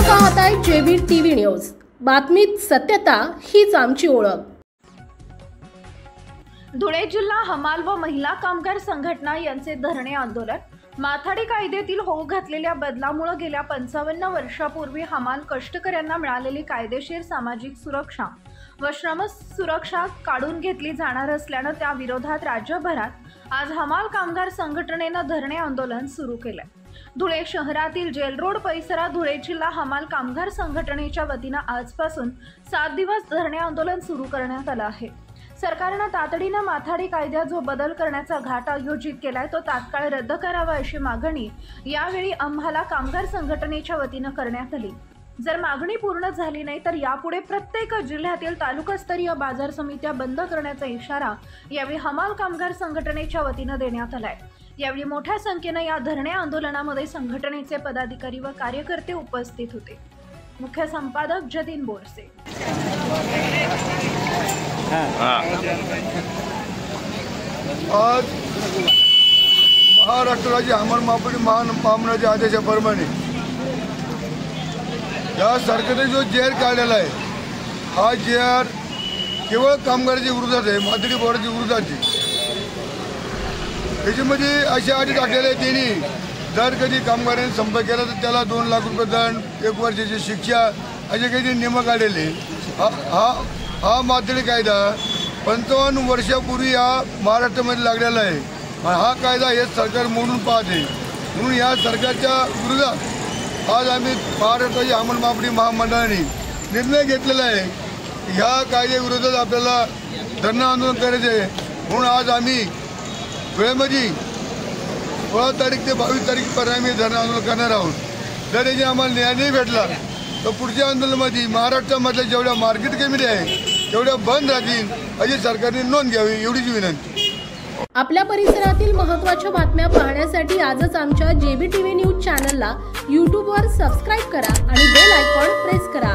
पाहताय JB TV news. बातमीत सत्यता हीच आमची ओळख। धुळे जिल्हा हमाल व महिला कामगार संघटना यांचे धरणे आंदोलन। माथाडी कायद्यातील होऊ घातलेल्या बदलामुळे गेल्या 55 वर्षापूर्वी हमाल कष्टकऱ्यांना मिळालेली कायदेशीर सामाजिक सुरक्षा व श्रम सुरक्षा काढून घेतली जाणार असल्याने त्या विरोधात राज्यभरात आज हमाल कामगार संघटनेने धरणे आंदोलन सुरू केले। धुळे शहरातील जेल रोड परिसरात धुळे जिल्हा हमाल कामगार संघटनेच्या वतीने आजपासून 7 दिवस धरणे आंदोलन सुरू करण्यात आले आहे। सरकारने तातडीने माथाडी कायद्यात जो बदल करण्याचा घाट आयोजित केलाय तो तात्काळ रद्द करावा अशी मागणी यावेळी आम्हाला कामगार संघटनेच्या वतीने करण्यात आली। जर मागणी पूर्ण झाली नाही तर यापुढे प्रत्येक जिल्ह्यातील तालुकास्तरीय बाजार समित्या बंद करण्याचा इशारा यावेळी हमाल कामगार संघटनेच्या वतीने देण्यात आलाय। यावेळी मोठ्या संख्येने या धरणे आंदोलनामध्ये संघटनेचे पदाधिकारी व कार्यकर्ते उपस्थित होते। मुख्य संपादक जतीन बोरसे। आज महाराष्ट्र राज्य हमाल मापडी महामंडळाच्या आदेशाप्रमाणे या सरकारने जो जेर काढलेला आहे हा जेर केवळ कामगाराच्या विरोधात आहे, माथाडी बोर्डाच्या विरोधात आहे। त्याच्यामध्ये अशा अटी टाकलेल्या आहे त्यांनी जर कधी कामगारांनी संप केला तर त्याला 2 लाख रुपये दंड, 1 वर्षाची शिक्षा असे काही नियम काढलेले। हा माथाडी कायदा 55 वर्षापूर्वी या महाराष्ट्रामध्ये लागलेला आहे। हा कायदा हे सरकार मोडून पाहते, म्हणून या सरकारच्या विरोधात आज आम्ही महाराष्ट्राची हमाल मापडी महामंडळाने निर्णय घेतलेला आहे। ह्या कायद्याविरोधात आपल्याला धरणे आंदोलन करायचे आहे। म्हणून आज आम्ही वेळेमध्ये 16 तारीख ते 22 तारीखपर्यंत आम्ही धरणे आंदोलन करणार आहोत। जर याची आम्हाला न्याय नाही भेटला तर पुढच्या आंदोलनामध्ये महाराष्ट्रामधल्या जेवढ्या मार्केट कमिटी आहे तेवढ्या बंद राहतील अशी सरकारने नोंद घ्यावी एवढीच विनंती। आपल्या परिसरातील महत्त्वाच्या बातम्या पाहण्यासाठी आजच आमच्या जेबी टीव्ही न्यूज चॅनलला YouTube वर सबस्क्राइब करा आणि बेल आयकॉन प्रेस करा।